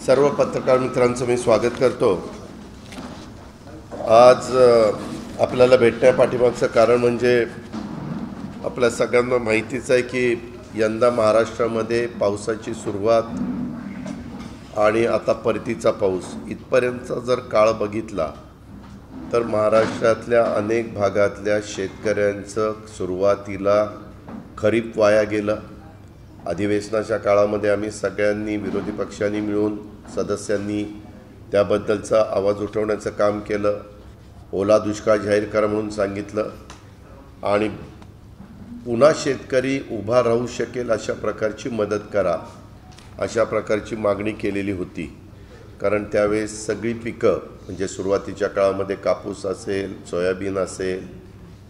सर्व पत्रकार मित्रांचं मी स्वागत करतो। आज आपल्याला भेटण्यापाठीमागचं कारण म्हणजे आपल्या सगळ्यांना माहितीच आहे की यंदा महाराष्ट्रामध्ये पावसाची सुरुवात आणि आता परतीचा पाऊस इथपर्यंतचा जर काळ बघितला तर महाराष्ट्रातल्या अनेक भागातल्या शेतकऱ्यांचं सुरुवातीला खरीप वाया गेलं। अधिवेशनाच्या काळामध्ये आम्ही सगळ्यांनी विरोधी पक्षांनी मिळून सदस्यांनी त्याबद्दलचा आवाज उठवण्याचं काम केलं। ओला दुष्काळ जाहीर करा म्हणून सांगितलं आणि पुन्हा शेतकरी उभा राहू शकेल अशा प्रकारची मदत करा अशा प्रकारची मागणी केलेली होती। कारण त्यावेळेस सगळी पिकं म्हणजे सुरुवातीच्या काळामध्ये कापूस असेल, सोयाबीन असेल,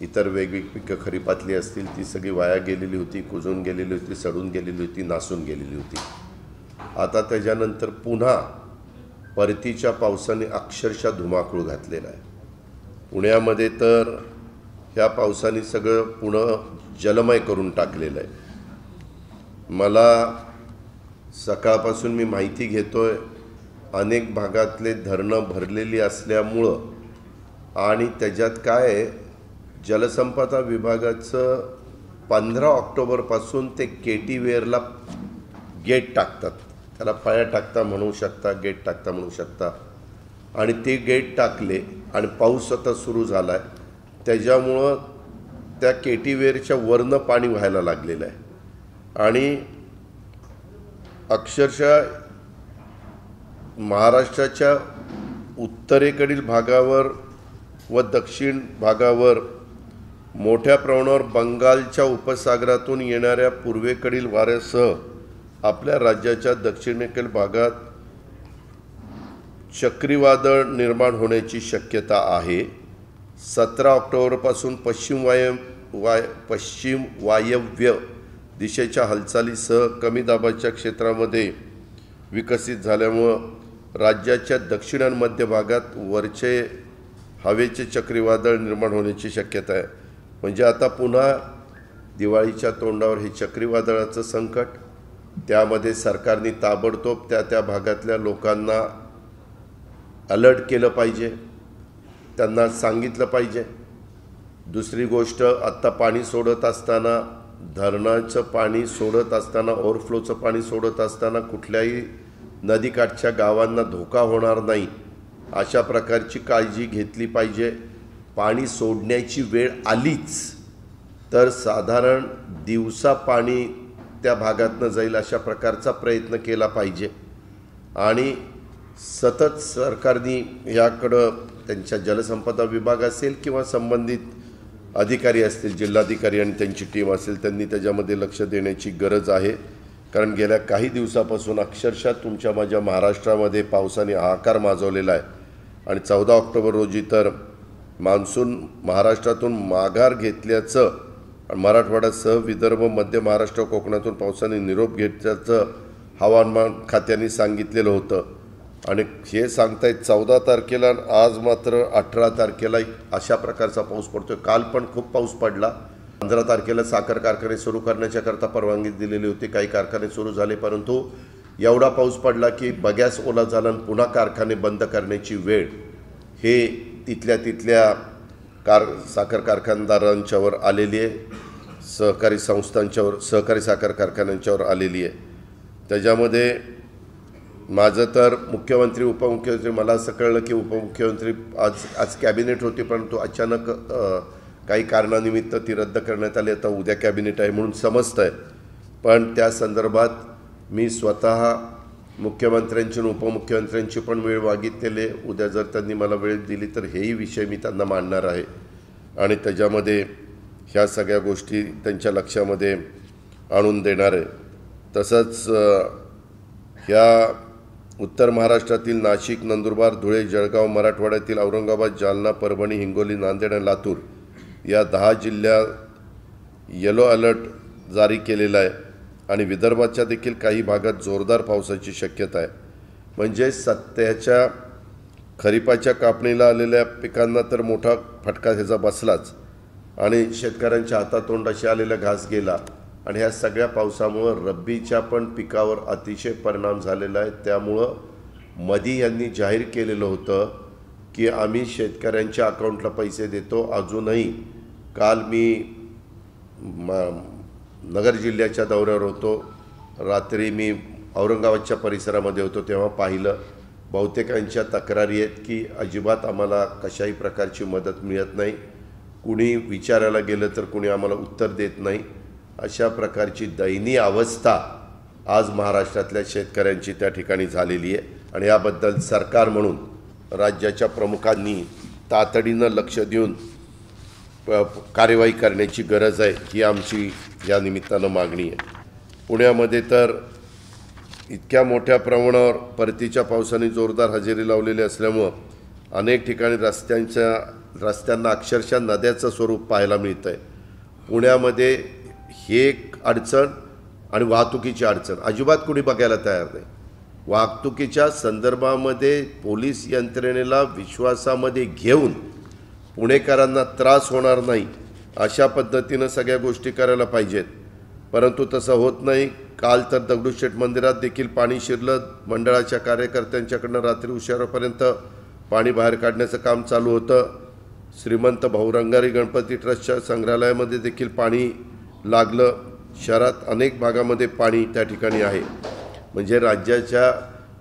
इतर वेगवेगळी पिकं खरीपातली असतील ती सगळी वाया गेलेली होती, कुजून गेलेली होती, सडून गेलेली होती, नासून गेलेली होती। आता त्याच्यानंतर पुन्हा परतीच्या पावसाने अक्षरशः धुमाकूळ घातलेला आहे। पुण्यामध्ये तर ह्या पावसाने सगळं पुणे जलमय करून टाकलेलं आहे। मला सकाळपासून मी माहिती घेतोय अनेक भागातले धरणं भरलेली असल्यामुळं आणि त्याच्यात काय जलसंपदा विभागाचं 15 ऑक्टोबरपासून ते केटीवेरला गेट टाकतात, त्याला फळ्या टाकता म्हणू शकता, गेट टाकता म्हणू शकता। आणि ते गेट टाकले आणि पाऊस आता सुरू झाला आहे, त्याच्यामुळं त्या केटीवेरच्या वरनं पाणी व्हायला लागलेलं आहे आणि अक्षरशः महाराष्ट्राच्या उत्तरेकडील भागावर व दक्षिण भागावर मोठ्या प्रमाणावर बंगालच्या उपसागरातून येणाऱ्या पूर्वेकडील वाऱ्यासह आपल्या राज्याच्या दक्षिणेकडील भागात चक्रीवादळ निर्माण होण्याची शक्यता आहे। 17 ऑक्टोबरपासून पश्चिम वायव्य दिशेच्या हालचालीसह कमी दाबाच्या क्षेत्रामध्ये विकसित झाल्यामुळं राज्याच्या दक्षिण आणि मध्य भागात वरचे हवेचे चक्रीवादळ निर्माण होण्याची शक्यता आहे। म्हणजे आता पुन्हा दिवाळीच्या तोंडावर हे चक्रीवादळाचं संकट, त्यामध्ये सरकारने ताबडतोब त्या भागातल्या लोकांना अलर्ट केलं पाहिजे, त्यांना सांगितलं पाहिजे। दुसरी गोष्ट, आत्ता पाणी सोडत असताना, धरणाचं पाणी सोडत असताना, ओव्हरफ्लोचं पाणी सोडत असताना कुठल्याही नदीकाठच्या गावांना धोका होणार नाही अशा प्रकारची काळजी घेतली पाहिजे। पाणी सोडण्याची वेळ आलीच तर साधारण दिवसा पाणी त्या भागातनं जाईल अशा प्रकारचा प्रयत्न केला पाहिजे आणि सतत सरकारने याकडं त्यांच्या जलसंपदा विभाग असेल किंवा संबंधित अधिकारी असतील, जिल्हाधिकारी आणि त्यांची टीम असेल, त्यांनी त्याच्यामध्ये लक्ष देण्याची गरज आहे। कारण गेल्या काही दिवसापासून अक्षरशः तुमच्या माझ्या महाराष्ट्रामध्ये पावसाने हाहाकार माजवलेला आहे आणि 14 ऑक्टोबर रोजी तर मान्सून महाराष्ट्रातून माघार घेतल्याचं आणि मराठवाड्यासह विदर्भ, मध्य महाराष्ट्र, कोकणातून पावसाने निरोप घेतल्याचं हवामान खात्याने सांगितलेलं होतं आणि हे सांगतायत 14 तारखेला, आज मात्र 18 तारखेला अशा प्रकारचा पाऊस पडतोय। काल पण खूप पाऊस पडला। 15 तारखेला साखर कारखाने सुरू करण्याच्या करता परवानगी दिलेली होती, काही कारखाने सुरू झाले, परंतु एवढा पाऊस पडला की बग्यास ओला झाला आणि पुन्हा कारखाने बंद करण्याची वेळ हे तिथल्या साखर कारखानदारांच्यावर आलेली आहे, सहकारी संस्थांच्यावर, सहकारी साखर कारखान्यांच्यावर आलेली आहे। त्याच्यामध्ये माझं तर मुख्यमंत्री, उपमुख्यमंत्री, मला असं कळलं की उपमुख्यमंत्री आज कॅबिनेट होती परंतु अचानक काही कारणानिमित्त ती रद्द करण्यात आली। आता उद्या कॅबिनेट आहे म्हणून समजतं आहे, पण त्या संदर्भात मी स्वतः मुख्यमंत्र्यांची आणि उपमुख्यमंत्र्यांची पण वेळ मागितलेली। उद्या जर त्यांनी मला वेळ दिली तर हेही विषय मी त्यांना मांडणार आहे आणि त्याच्यामध्ये ह्या सगळ्या गोष्टी त्यांच्या लक्षामध्ये आणून देणार आहे। तसंच ह्या उत्तर महाराष्ट्रातील नाशिक, नंदुरबार, धुळे, जळगाव, मराठवाड्यातील औरंगाबाद, जालना, परभणी, हिंगोली, नांदेड आणि लातूर या 10 जिल्ह्यात येलो अलर्ट जारी केलेला आहे आणि विदर्भाच्या देखील काही भागात जोरदार पावसाची शक्यता आहे। म्हणजे सध्याच्या खरीपाच्या कापणीला आलेल्या पिकांना तर मोठा फटका ह्याचा बसलाच आणि शेतकऱ्यांच्या हातातोंडाशी आलेला घास गेला आणि ह्या सगळ्या पावसामुळे रब्बीच्या पण पिकावर अतिशय परिणाम झालेला आहे। त्यामुळे मधी यांनी जाहीर केलेलं होतं की आम्ही शेतकऱ्यांच्या अकाउंटला पैसे देतो। अजूनही काल मी नगर जिल्ह्याच्या दौऱ्यावर होतो, रात्री मी औरंगाबादच्या परिसरामध्ये होतो, तेव्हा पाहिलं बहुतेकांच्या तक्रारी आहेत की अजिबात आम्हाला कशाही प्रकारची मदत मिळत नाही, कुणी विचारायला गेलं तर कुणी आम्हाला उत्तर देत नाही। अशा प्रकारची दयनीय अवस्था आज महाराष्ट्रातल्या शेतकऱ्यांची त्या ठिकाणी झालेली आहे आणि याबद्दल सरकार म्हणून राज्याच्या प्रमुखांनी तातडीनं लक्ष देऊन कार्यवाही करण्याची गरज आहे, ही आमची या निमित्तानं मागणी आहे। पुण्यामध्ये तर इतक्या मोठ्या प्रमाणावर परतीच्या पावसाने जोरदार हजेरी लावलेली असल्यामुळं अनेक ठिकाणी रस्त्यांना अक्षरशः नद्याचं स्वरूप पाहायला मिळतं आहे। पुण्यामध्ये हे एक अडचण आणि वाहतुकीची अडचण अजिबात कुणी बघायला तयार नाही। वाहतुकीच्या संदर्भामध्ये पोलीस यंत्रणेला विश्वासामध्ये घेऊन पुणेकरांना त्रास होणार नाही अशा पद्धतीनं सगळ्या गोष्टी करायला पाहिजेत, परंतु तसं होत नाही। काल तर दगडूशेठ मंदिरात देखील पाणी शिरलं, मंडळाच्या कार्यकर्त्यांच्याकडनं रात्री उशिरापर्यंत पाणी बाहेर काढण्याचं काम चालू होतं। श्रीमंत भाऊरंगारी गणपती ट्रस्टच्या संग्रहालयामध्ये देखील पाणी लागलं। शहरात अनेक भागामध्ये पाणी त्या ठिकाणी आहे। म्हणजे राज्याच्या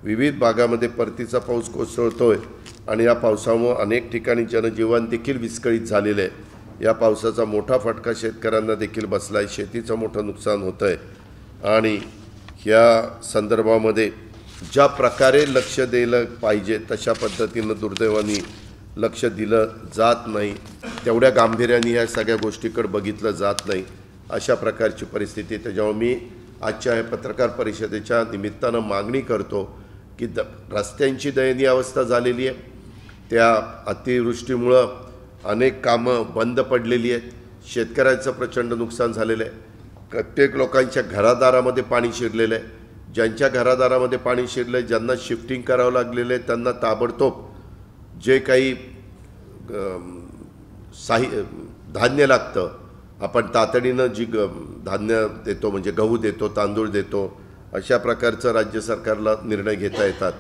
विविध भागामध्ये परतीचा पाऊस कोसळतोय आणि या पावसामुळे अनेक ठिकाणी जनजीवन देखील विस्कळीत झालेलं आहे। या पावसाचा मोठा फटका शेतकऱ्यांना देखील बसला आहे, शेतीचं मोठं नुकसान होतं आहे आणि ह्या संदर्भामध्ये ज्या प्रकारे लक्ष दिलं पाहिजे तशा पद्धतीनं दुर्दैवाने लक्ष दिलं जात नाही, तेवढ्या गांभीर्याने ह्या सगळ्या गोष्टीकडे बघितलं जात नाही, अशा प्रकारची परिस्थिती। त्याच्यामुळे मी आजच्या या पत्रकार परिषदेच्या निमित्तानं मागणी करतो की रस्त्यांची दयनीय अवस्था झालेली आहे, त्या अतिवृष्टीमुळं अनेक कामं बंद पडलेली आहेत, शेतकऱ्यांचं प्रचंड नुकसान झालेलं आहे, प्रत्येक लोकांच्या घरादारामध्ये पाणी शिरलेलं आहे। ज्यांच्या घरादारामध्ये पाणी शिरलं आहे, ज्यांना शिफ्टिंग करावं लागलेलं आहे, त्यांना ताबडतोब जे काही धान्य लागतं, आपण तातडीनं जी धान्य देतो म्हणजे गहू देतो, तांदूळ देतो, अशा प्रकारचं राज्य सरकारला निर्णय घेता येतात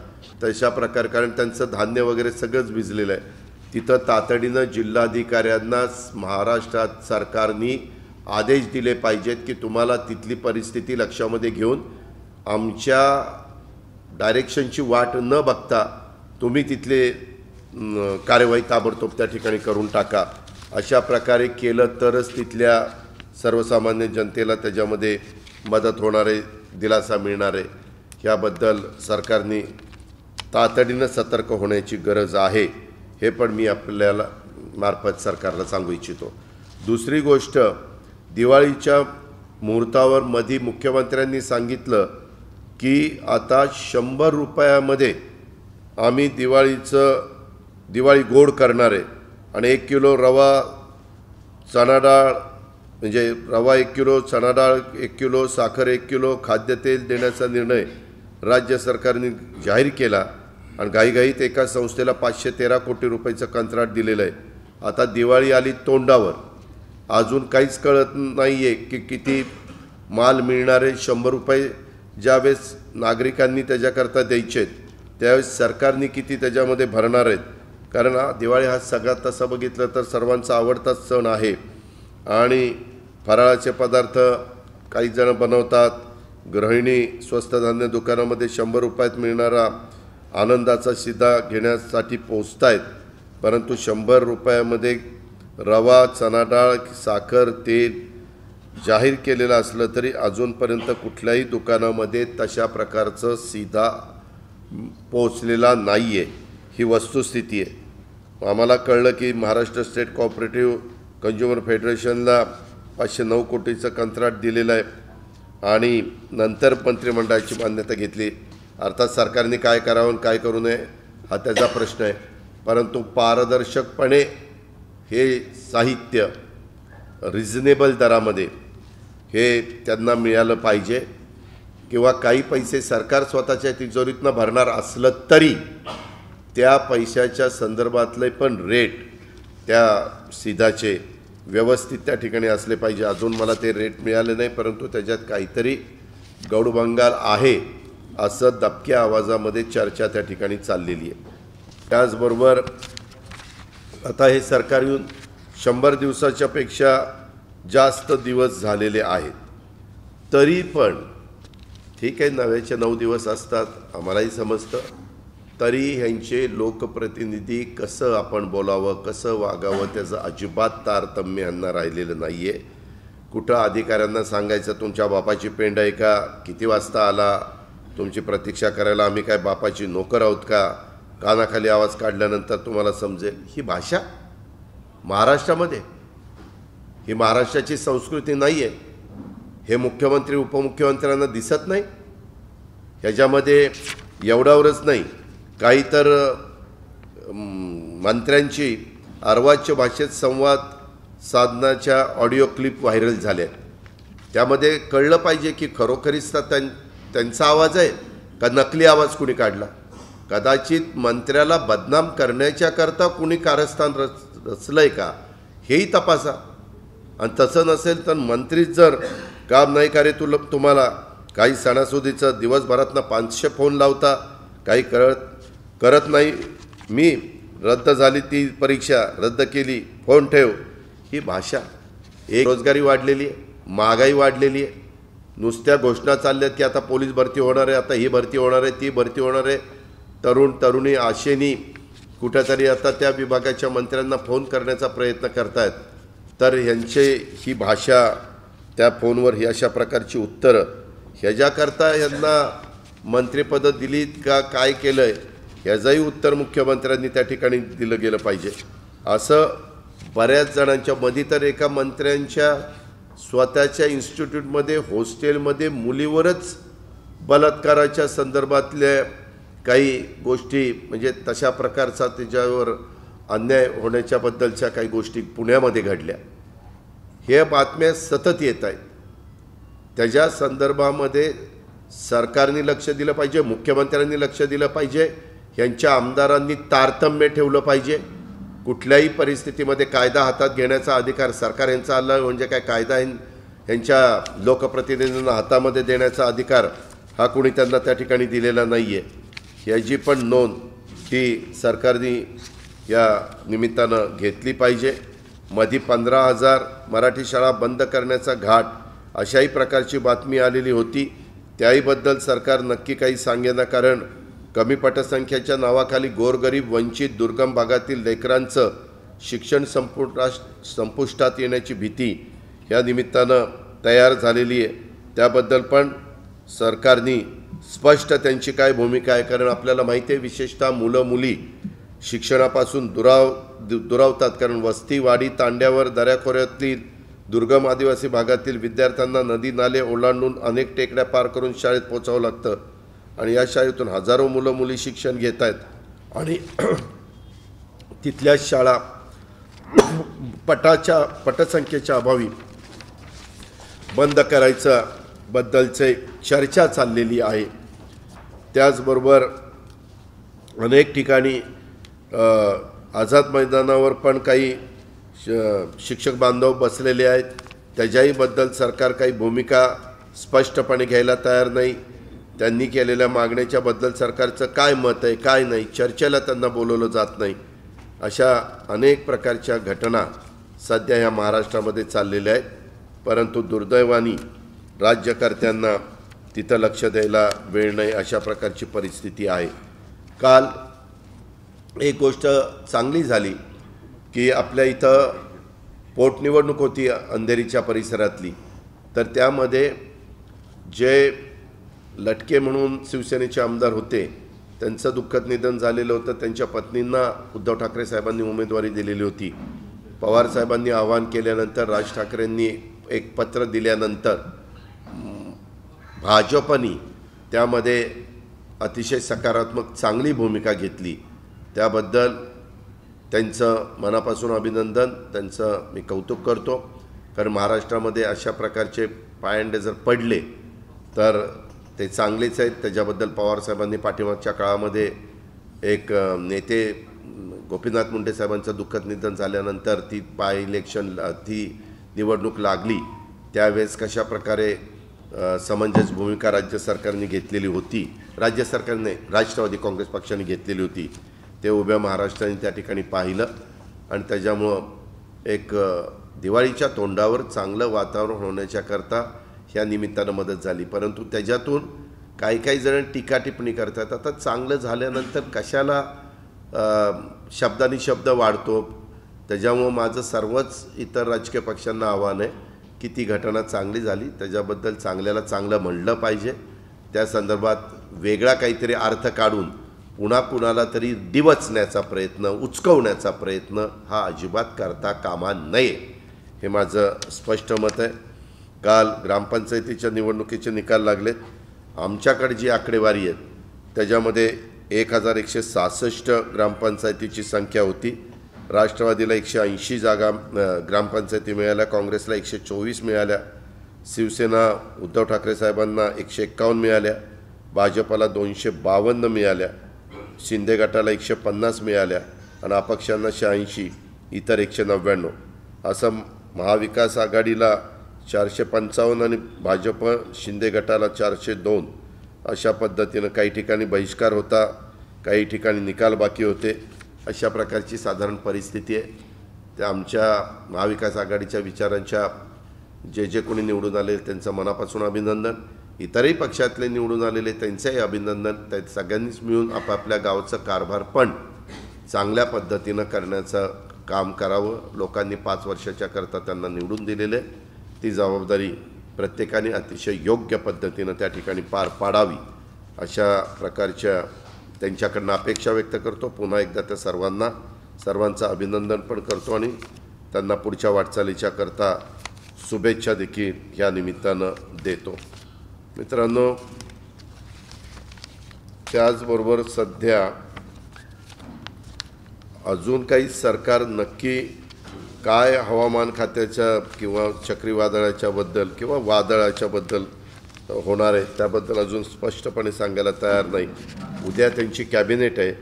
तशा प्रकार, कारण त्यांचं धान्य वगैरे सगळंच भिजलेलं आहे। तिथं तातडीनं जिल्हाधिकाऱ्यांना महाराष्ट्रात सरकारने आदेश दिले पाहिजेत की तुम्हाला तिथली परिस्थिती लक्षामध्ये घेऊन आमच्या डायरेक्शनची वाट न बघता तुम्ही तिथले कार्यवाही ताबडतोब त्या ठिकाणी करून टाका। अशा प्रकारे केलं तरच तिथल्या सर्वसामान्य जनतेला त्याच्यामध्ये मदत होणार आहे, दिलासा मिळणार आहे। याबद्दल सरकारने तातडीनं सतर्क होण्याची गरज आहे, हे पण मी आपल्याला मार्फत सरकारला सांगू इच्छितो। दुसरी गोष्ट, दिवाळीच्या मुहूर्तावर मधी मुख्यमंत्र्यांनी सांगितलं की आता 100 रुपयामध्ये आम्ही दिवाळी गोड करणार आहे आणि 1 किलो रवा, चणा डाळ म्हणजे रवा 1 किलो, चणा डाळ 1 किलो, साखर 1 किलो, खाद्यतेल देण्याचा निर्णय राज्य सरकारने जाहीर केला आणि घाईघाईत एका संस्थेला 513 कोटी रुपयाचं कंत्राट दिलेलं आहे। आता दिवाळी आली तोंडावर, अजून काहीच कळत नाही आहे की किती माल मिळणार आहे। 100 रुपये ज्यावेळेस नागरिकांनी त्याच्याकरता द्यायचे आहेत त्यावेळेस सरकारने किती त्याच्यामध्ये भरणार आहेत, कारण दिवाळी हा सगळ्यात तसं बघितलं तर सर्वांचा आवडताच सण आहे आणि फराळाचे पदार्थ काही जण बनवतात, गृहिणी स्वस्त धान्य दुकानामध्ये 100 रुपयात मिळणारा आनंदाचा शिधा घेण्यासाठी पोचत आहेत, परंतु 100 रुपयामध्ये रवा, चणा डाळ, साखर, तेल जाहीर केलेलं असलं तरी अजूनपर्यंत कुठल्याही दुकानामध्ये तशा प्रकारचं शिधा पोचलेला नाही आहे, ही वस्तुस्थिती आहे। आम्हाला कळलं की महाराष्ट्र स्टेट कोऑपरेटिव्ह कंझ्युमर फेडरेशनला 509 कोटीचं कंत्राट दिलेलं आहे आणि नंतर मंत्रिमंडळाची मान्यता घेतली। अर्थात सरकारने काय करावं आणि काय करू नये हा त्याचा प्रश्न आहे, परंतु पारदर्शकपणे हे साहित्य रिझनेबल दरामध्ये हे त्यांना मिळालं पाहिजे किंवा काही पैसे सरकार स्वतःच्या तिजोरीतनं भरणार असलं तरी त्या पैशाच्या संदर्भातले पण रेट त्या शिधाचे व्यवस्थित त्या ठिकाणी असले पाहिजे। अजून मला ते रेट मिळाले नाही, परंतु त्याच्यात काहीतरी गौडबंगाल आहे असं दबक्या आवाजामध्ये चर्चा त्या ठिकाणी चाललेली आहे। त्याचबरोबर आता हे सरकार येऊन 100 दिवसाच्या पेक्षा जास्त दिवस झालेले आहेत, तरी पण ठीक आहे, 9चे 9 दिवस असतात, आम्हालाही समजतं, तरी ह्यांचे लोकप्रतिनिधी कसं आपण बोलावं, कसं वागावं त्याचं अजिबात तारतम्य यांना राहिलेलं नाही आहे। कुठं अधिकाऱ्यांना सांगायचं तुमच्या बापाची पेंड आहे का, किती वाजता आला, तुमची प्रतीक्षा करायला आम्ही काय बापाची नोकर आहोत का, कानाखाली आवाज काढल्यानंतर तुम्हाला समजेल। ही भाषा महाराष्ट्रामध्ये, ही महाराष्ट्राची संस्कृती नाही आहे। हे मुख्यमंत्री उपमुख्यमंत्र्यांना दिसत नाही? ह्याच्यामध्ये एवढ्यावरच नाही, काही तर मंत्र्यांची अर्वाच्य भाषेत संवाद साधनाच्या ऑडिओ क्लिप व्हायरल झाल्या। त्यामध्ये कळलं पाहिजे की खरोखरीच त्यांचा आवाज आहे का नकली आवाज कुणी काढला। कदाचित मंत्र्याला बदनाम करण्याच्याकरता कुणी कारस्थान रचलंय का हेही तपासा, आणि तसं नसेल तर मंत्रीच जर काम नाही करे तुम्हाला काही सणासुदीचं दिवसभरातनं 500 फोन लावता, काही करत नाही, मी रद्द झाली ती परीक्षा रद्द केली, फोन ठेव, ही भाषा। एक रोजगारी वाढलेली आहे, महागाई वाढलेली आहे, नुसत्या घोषणा चालल्यात की आता पोलीस भरती होणार आहे, आता ही भरती होणार आहे, ती भरती होणार आहे, तरुणी आशेनी कुठेतरी आता त्या विभागाच्या मंत्र्यांना फोन करण्याचा प्रयत्न करतायत, तर ह्यांचे ही भाषा, त्या फोनवर ही अशा प्रकारची उत्तरं, ह्याच्याकरता यांना मंत्रिपदं दिलीत का काय केलं आहे ह्याचंही उत्तर मुख्यमंत्र्यांनी त्या ठिकाणी दिलं गेलं पाहिजे। असं बऱ्याच जणांच्या मध्ये तर एका मंत्र्यांच्या स्वतःच्या इन्स्टिट्यूटमध्ये हॉस्टेलमध्ये मुलीवरच बलात्काराच्या संदर्भातल्या काही गोष्टी, म्हणजे तशा प्रकारचा त्याच्यावर अन्याय होण्याच्याबद्दलच्या काही गोष्टी पुण्यामध्ये घडल्या। हे बातम्या सतत येत आहेत, त्याच्या संदर्भामध्ये सरकारने लक्ष दिलं पाहिजे, मुख्यमंत्र्यांनी लक्ष दिलं पाहिजे, यांच्या आमदारांनी तारतम्य ठेवलं पाहिजे। कुठल्याही परिस्थितीमध्ये कायदा हातात घेण्याचा अधिकार सरकार यांचा आला म्हणजे काय, कायदा यांच्या लोकप्रतिनिधींना हातामध्ये देण्याचा अधिकार हा कोणी त्यांना त्या ठिकाणी दिलेला नाही आहे। याची पण नोंद ही सरकारने या निमित्तानं घेतली पाहिजे। मध्ये 15,000 मराठी शाळा बंद करण्याचा घाट अशाही प्रकारची बातमी आलेली होती, त्याहीबद्दल सरकार नक्की काही सांगेना, कारण कमी पटसंख्येच्या नावाखाली गोरगरीब वंचित दुर्गम भागातील लेकरांचं शिक्षण संपुष्टात येण्याची भीती या निमित्तानं तयार झालेली आहे। त्याबद्दल पण सरकारने स्पष्ट त्यांची काय भूमिका आहे, कारण आपल्याला माहिती आहे विशेषतः मुलं मुली शिक्षणापासून दुरावतात, कारण वस्ती वाडी तांड्यावर दऱ्याखोऱ्यातील दुर्गम आदिवासी भागातील विद्यार्थ्यांना नदी नाले ओलांडून अनेक टेकड्या पार करून शाळेत पोहोचावं लागतं, आणि या शाळेतून हजारो मुलं मुली शिक्षण घेत आहेत, आणि तिथल्या शाळा पटसंख्येच्या अभावी बंद करायचा बद्दलचे चर्चा चाललेली आहे। त्याचबरोबर अनेक ठिकाणी आझाद मैदानावर पण काही शिक्षक बांधव बसलेले आहेत, त्याच्याही बद्दल सरकार काही भूमिका स्पष्टपणे घ्यायला तयार नाही। त्यांनी केलेल्या मागण्याच्या बद्दल सरकारचं काय मत आहे काय नाही, चर्चेला त्यांना बोलवलं जात नाही। अशा अनेक प्रकारच्या घटना सध्या ह्या महाराष्ट्रामध्ये चाललेल्या आहेत, परंतु दुर्दैवाने राज्यकर्त्यांना तिथं लक्ष द्यायला वेळ नाही, अशा प्रकारची परिस्थिती आहे। काल एक गोष्ट चांगली झाली की आपल्या इथं पोटनिवडणूक होती अंधेरीच्या परिसरातली, तर त्यामध्ये जे लटके म्हणून शिवसेनेचे आमदार होते त्यांचं दुःखद निधन झालेलं होतं। त्यांच्या पत्नींना उद्धव ठाकरे साहेबांनी उमेदवारी दिलेली होती। पवार साहेबांनी आवाहन केल्यानंतर, राज ठाकरेंनी एक पत्र दिल्यानंतर भाजपनी त्यामध्ये अतिशय सकारात्मक चांगली भूमिका घेतली, त्याबद्दल त्यांचं मनापासून अभिनंदन, त्यांचं मी कौतुक करतो। कारण महाराष्ट्रामध्ये अशा प्रकारचे पायंडे जर पडले तर ते चांगलेच आहेत, त्याच्याबद्दल पवारसाहेबांनी पाठीमागच्या काळामध्ये एक नेते गोपीनाथ मुंडे साहेबांचं दुःखद निधन झाल्यानंतर ती ती निवडणूक लागली, त्यावेळेस कशा प्रकारे समंजस भूमिका राज्य सरकारने घेतलेली होती राज्य सरकारने राष्ट्रवादी काँग्रेस पक्षाने घेतलेली होती ते उभ्या महाराष्ट्राने त्या ठिकाणी पाहिलं आणि त्याच्यामुळं एक दिवाळीच्या तोंडावर चांगलं वातावरण होण्याच्याकरता ह्या निमित्तानं मदत झाली। परंतु त्याच्यातून काही जण टीका टिप्पणी करतात, आता चांगलं झाल्यानंतर कशाला शब्दानी शब्द वाढतो। त्याच्यामुळं माझं सर्वच इतर राजकीय पक्षांना आव्हान आहे की ती घटना चांगली झाली त्याच्याबद्दल चांगल्याला चांगलं म्हणलं पाहिजे, त्या संदर्भात वेगळा काहीतरी अर्थ काढून पुन्हा कुणाला तरी डिवचण्याचा प्रयत्न, उचकवण्याचा प्रयत्न हा अजिबात करता कामा नये, हे माझं स्पष्ट मत आहे। काल ग्रामपंचायतीच्या निवडणुकीचे निकाल लागलेत। आमच्याकडे जी आकडेवारी आहे त्याच्यामध्ये 1166 ग्रामपंचायतीची संख्या होती। राष्ट्रवादीला 180 जागा ग्रामपंचायती मिळाल्या, काँग्रेसला 124 मिळाल्या, शिवसेना उद्धव ठाकरे साहेबांना 151 मिळाल्या, भाजपला 252 मिळाल्या, शिंदे गटाला 150 मिळाल्या आणि अपक्षांना 86, इतर 199। असं महाविकास आघाडीला 455 आणि भाजप शिंदे गटाला 402 अशा पद्धतीनं काही ठिकाणी बहिष्कार होता, काही ठिकाणी निकाल बाकी होते, अशा प्रकारची साधारण परिस्थिती आहे। त्या आमच्या महाविकास आघाडीच्या विचारांच्या जे कोणी निवडून आले त्यांचं मनापासून अभिनंदन, इतरही पक्षातले निवडून आलेले त्यांचंही अभिनंदन। त्या सगळ्यांनीच मिळून आपापल्या गावचं कारभार पण चांगल्या पद्धतीनं करण्याचं काम करावं। लोकांनी 5 वर्षाच्या करता त्यांना निवडून दिलेले, ती जबाबदारी प्रत्येकाने अतिशय योग्य पद्धतीनं त्या ठिकाणी पार पाडावी, अशा प्रकारच्या त्यांच्याकडनं अपेक्षा व्यक्त करतो। पुन्हा एकदा त्या सर्वांचं अभिनंदन पण करतो आणि त्यांना पुढच्या वाटचालीच्या करता शुभेच्छा देखील ह्या निमित्तानं देतो। मित्रांनो, त्याचबरोबर सध्या अजून काही सरकार नक्की काय हवामान खात्याच्या किंवा चक्रीवादळाच्या बद्दल किंवा वादळाच्या बद्दल होणार आहे त्याबद्दल अजून स्पष्टपणे सांगायला तयार नाही। उद्या त्यांची कॅबिनेट आहे,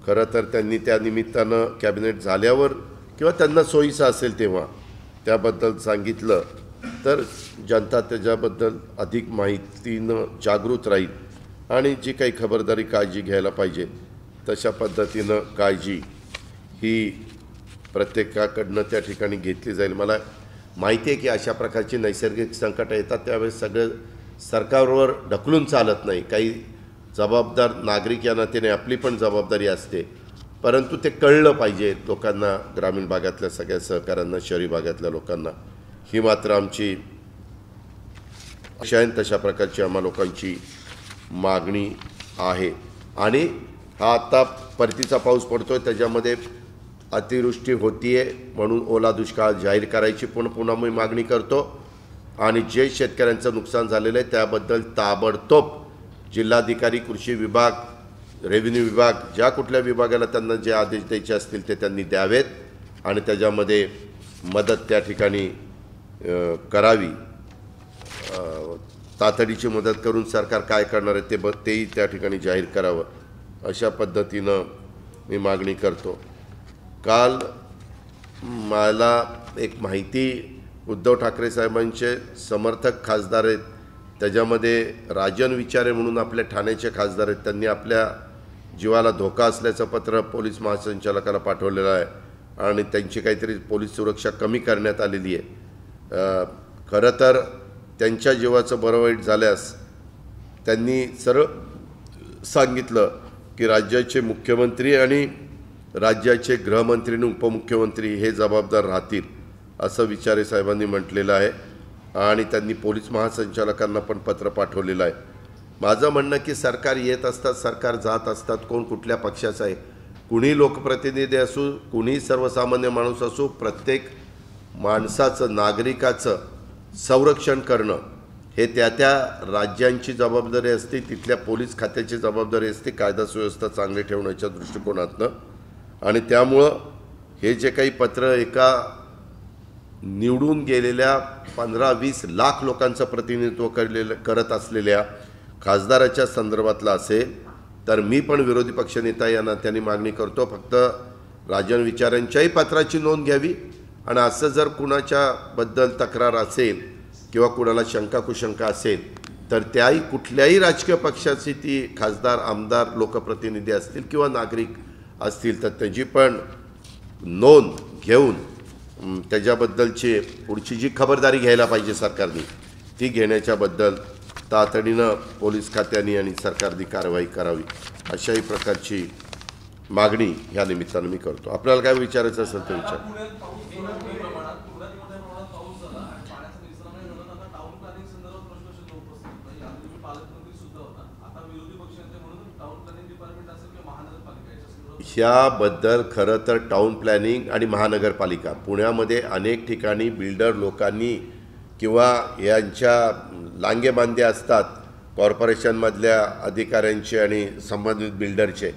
खरं तर त्यांनी त्या निमित्तानं कॅबिनेट झाल्यावर किंवा त्यांना सोयीचं असेल तेव्हा त्याबद्दल सांगितलं तर जनता त्याच्याबद्दल अधिक माहितीनं जागृत राहील आणि जी काही खबरदारी काळजी घ्यायला पाहिजे तशा पद्धतीनं काळजी ही प्रत्येकाकडनं त्या ठिकाणी घेतली जाईल। मला माहिती आहे की अशा प्रकारची नैसर्गिक संकटं येतात त्यावेळेस सगळं सरकारवर ढकलून चालत नाही, काही जबाबदार नागरिक या नात्याने आपली पण जबाबदारी असते, परंतु ते कळलं पाहिजे लोकांना, ग्रामीण भागातल्या सगळ्या सहकाऱ्यांना, शहरी भागातल्या लोकांना। ही मात्र आमची तशा प्रकारची आम्हा लोकांची मागणी आहे। आणि हा आता परतीचा पाऊस पडतोय त्याच्यामध्ये अतिवृष्टी होतीये म्हणून ओला दुष्काळ जाहीर करायची पुन्हा मी मागणी करतो आणि जे शेतकऱ्यांचं नुकसान झालेलं आहे त्याबद्दल ताबडतोब जिल्हाधिकारी, कृषी विभाग, रेव्हेन्यू विभाग, ज्या कुठल्या विभागाला त्यांना जे आदेश द्यायचे असतील ते त्यांनी द्यावेत आणि त्याच्यामध्ये मदत त्या ठिकाणी करावी। तातडीची मदत करून सरकार काय करणार आहे तेही त्या ठिकाणी जाहीर करावं, अशा पद्धतीनं मी मागणी करतो। काल मला एक माहिती, उद्धव ठाकरे साहेबांचे समर्थक खासदार आहेत त्याच्यामध्ये राजन विचारे म्हणून आपल्या ठाण्याचे खासदार आहेत, त्यांनी आपल्या जीवाला धोका असल्याचं पत्र पोलीस महासंचालकाला पाठवलेलं आहे आणि त्यांची काहीतरी पोलीस सुरक्षा कमी करण्यात आलेली आहे। खरं तर त्यांच्या जीवाचं बरं वाईट झाल्यास त्यांनी सरळ सांगितलं की राज्याचे मुख्यमंत्री आणि राज्याचे गृहमंत्री आणि उपमुख्यमंत्री हे जबाबदार राहतील, असं विचारे साहेबांनी म्हटलेलं आहे आणि त्यांनी पोलीस महासंचालकांना पण पत्र पाठवलेलं आहे। माझं म्हणणं की सरकार येत असतात, सरकार जात असतात, कोण कुठल्या पक्षाचं आहे, कुणी लोकप्रतिनिधी असू, कुणी सर्वसामान्य माणूस असू, प्रत्येक माणसाचं, नागरिकाचं संरक्षण करणं हे त्या राज्यांची जबाबदारी असते, तिथल्या पोलीस खात्याची जबाबदारी असते, कायदा सुव्यवस्था चांगली ठेवण्याच्या दृष्टिकोनातनं। आणि त्यामुळं हे जे काही पत्र एका निवडून गेलेल्या 15-20 लाख लोकांचं प्रतिनिधित्व करत असलेल्या खासदाराच्या संदर्भातलं असेल तर मी पण विरोधी पक्षनेता या नात्याने मागणी करतो, फक्त राजन विचारांच्याही पत्राची नोंद घ्यावी आणि असं जर कुणाच्या बद्दल तक्रार असेल किंवा कुणाला शंका कुशंका असेल तर त्याही कुठल्याही राजकीय पक्षाची ती खासदार, आमदार, लोकप्रतिनिधी असतील किंवा नागरिक असतील तर त्याची पण नोंद घेऊन त्याच्याबद्दलची पुढची जी खबरदारी घ्यायला पाहिजे सरकारने ती घेण्याच्याबद्दल तातडीनं पोलीस खात्याने आणि सरकारने कारवाई करावी अशाही प्रकारची मागणी ह्या निमित्तानं मी करतो. आपल्याला काय विचारायचं असेल तर विचार. ह्याबद्दल खरं तर टाउन प्लॅनिंग आणि महानगरपालिका पुण्यामध्ये अनेक ठिकाणी बिल्डर लोकांनी किंवा यांच्या लांगेबांधे असतात कॉर्पोरेशनमधल्या अधिकाऱ्यांचे आणि संबंधित बिल्डरचे,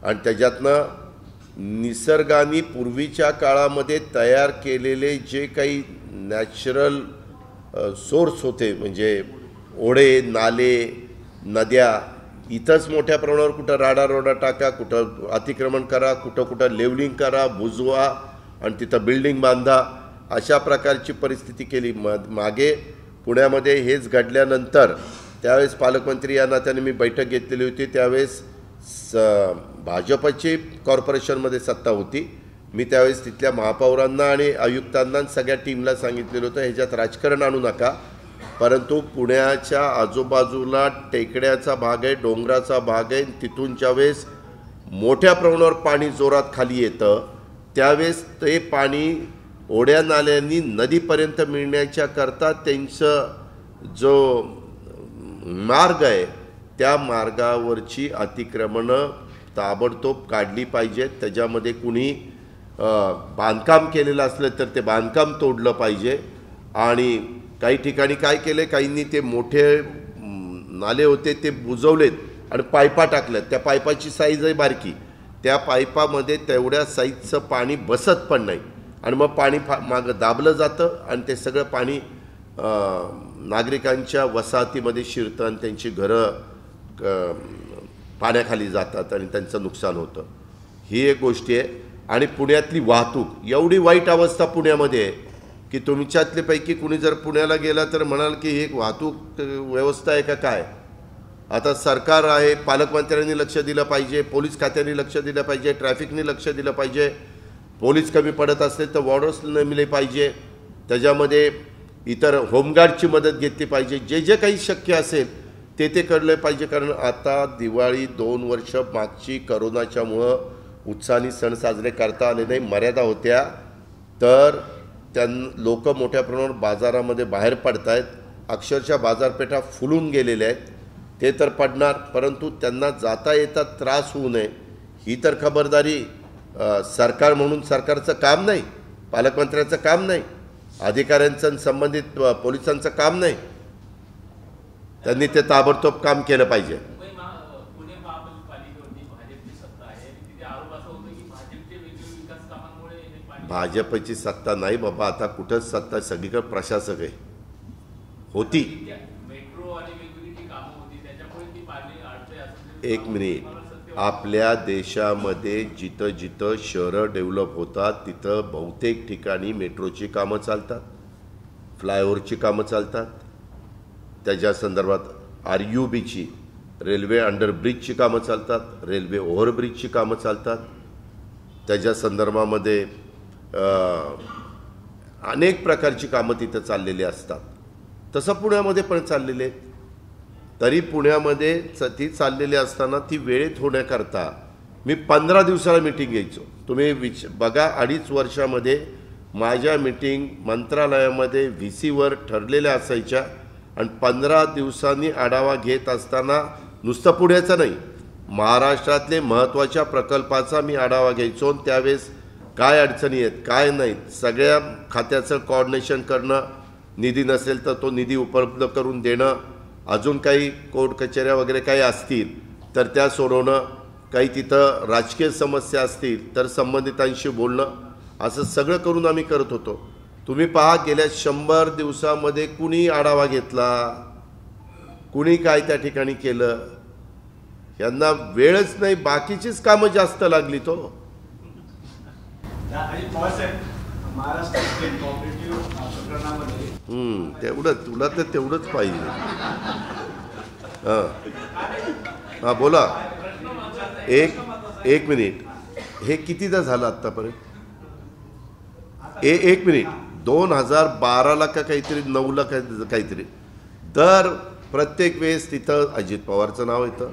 आणि त्याच्यातनं निसर्गाने पूर्वीच्या काळामध्ये तयार केलेले जे काही नॅचरल सोर्स होते म्हणजे ओढे, नाले, नद्या, इथंच मोठ्या प्रमाणावर कुठं राडा टाका, कुठं अतिक्रमण करा, कुठं लेवलिंग करा, बुजवा आणि तिथं बिल्डिंग बांधा, अशा प्रकारची परिस्थिती केली. मागे पुण्यामध्ये हेच घडल्यानंतर त्यावेळेस पालकमंत्री या नात्याने मी बैठक घेतलेली होती. त्यावेळेस भाजपची कॉर्पोरेशनमध्ये सत्ता होती. मी त्यावेळेस तिथल्या महापौरांना आणि आयुक्तांना सगळ्या टीमला सांगितलेलं होतं ह्याच्यात राजकारण आणू नका, परंतु पुण्याच्या आजूबाजूला टेकड्याचा भाग आहे, डोंगराचा भाग आहे, तिथून ज्यावेळेस मोठ्या प्रमाणावर पाणी जोरात खाली येतं त्यावेळेस ते पाणी ओढ्या नाल्यांनी नदीपर्यंत मिळण्याच्या करता त्यांचं जो मार्ग आहे त्या मार्गावरची अतिक्रमणं ताबडतोब काढली पाहिजेत. त्याच्यामध्ये कुणी बांधकाम केलेलं असलं तर ते बांधकाम तोडलं पाहिजे. आणि काही ठिकाणी काय केले, काहींनी ते मोठे नाले होते ते बुजवलेत आणि पायपा टाकल्यात. त्या पायपाची साईज आहे बारकी, त्या पायपामध्ये तेवढ्या साईजचं पाणी बसत पण नाही आणि मग पाणी मागं दाबलं जातं आणि ते सगळं पाणी नागरिकांच्या वसाहतीमध्ये शिरतं आणि त्यांची घरं पाण्याखाली जातात आणि त्यांचं नुकसान होतं. ही एक गोष्टी आहे. आणि पुण्यातली वाहतूक एवढी वाईट अवस्था पुण्यामध्ये आहे की तुमच्यातल्यापैकी कुणी जर पुण्याला गेला तर म्हणाल की ही एक वाहतूक व्यवस्था आहे का काय. आता सरकार आहे, पालकमंत्र्यांनी लक्ष दिलं पाहिजे, पोलीस खात्याने लक्ष दिलं पाहिजे, ट्रॅफिकने लक्ष दिलं पाहिजे, पोलीस कमी पडत असले तर वॉर्डर्स नेमले पाहिजे, त्याच्यामध्ये इतर होमगार्डची मदत घेतली पाहिजे, जे जे काही शक्य असेल ते कळलं पाहिजे. कारण आता दिवाळी 2 वर्ष मागची करोनाच्यामुळं उत्साहाने सण साजरे करता आले नाही, मर्यादा होत्या, तर लोक मोठ्या प्रमाणावर बाजारामध्ये बाहेर पडत आहेत. अक्षरशः बाजारपेठा फुलून गेलेल्या आहेत. ते तर पडणार, परंतु त्यांना जाता येता त्रास होऊ नये ही तर खबरदारी सरकार म्हणून सरकारचं काम नाही, पालकमंत्र्यांचं काम नाही, अधिकाऱ्यांचं संबंधित पोलिसांचं काम नाही. त्यांनी ते ताबडतोब काम केलं पाहिजे. भाजपची सत्ता नाही बाबा, आता कुठंच सत्ता, सगळीकडे प्रशासक आहे. होती एक मिनिट, आपल्या देशामध्ये जिथं जिथं शहरं डेव्हलप होतात तिथं बहुतेक ठिकाणी मेट्रोची कामं चालतात, फ्लायओव्हरची कामं चालतात, त्याच्या संदर्भात RUBची रेल्वे अंडरब्रिजची कामं चालतात, रेल्वे ओव्हरब्रिजची कामं चालतात, त्याच्या संदर्भामध्ये अनेक प्रकारची कामं तिथं चाललेली असतात. तसं पुण्यामध्ये पण चाललेले आहेत. तरी पुण्यामध्ये ती चाललेली असताना ती वेळेत होण्याकरता मी 15 दिवसाला मीटिंग घ्यायचो. तुम्ही बघा, 2.5 वर्षामध्ये माझ्या मीटिंग मंत्रालयामध्ये VCवर ठरलेल्या असायच्या आणि 15 दिवसांनी आढावा घेत असताना नुसतं पुण्याचा नाही, महाराष्ट्रातले महत्त्वाच्या प्रकल्पाचा मी आढावा घ्यायचो. त्यावेळेस काय अडचणी आहेत, काय नाहीत, सगळ्या खात्याचं कोऑर्डिनेशन करणं, निधी नसेल तर तो निधी उपलब्ध करून देणं, अजून काही कोर्ट कचेऱ्या वगैरे काही असतील तर त्या सोडवणं, काही तिथं राजकीय समस्या असतील तर संबंधितांशी बोलणं, असं सगळं करून आम्ही करत होतो. तुम्ही पहा, गेल्या 100 दिवसामध्ये कुणी आढावा घेतला, कुणी काय त्या ठिकाणी केलं, यांना वेळच नाही, बाकीचीच कामं जास्त लागली. तो तेवढं तुला तर तेवढंच पाहिजे. हां हां बोला. एक मिनिट. हे कितीदा झालं आत्तापर्यंत? एक मिनिट. 2012ला का काहीतरी 9ला काहीतरी दर प्रत्येक वेळेस तिथं अजित पवारचं नाव येतं.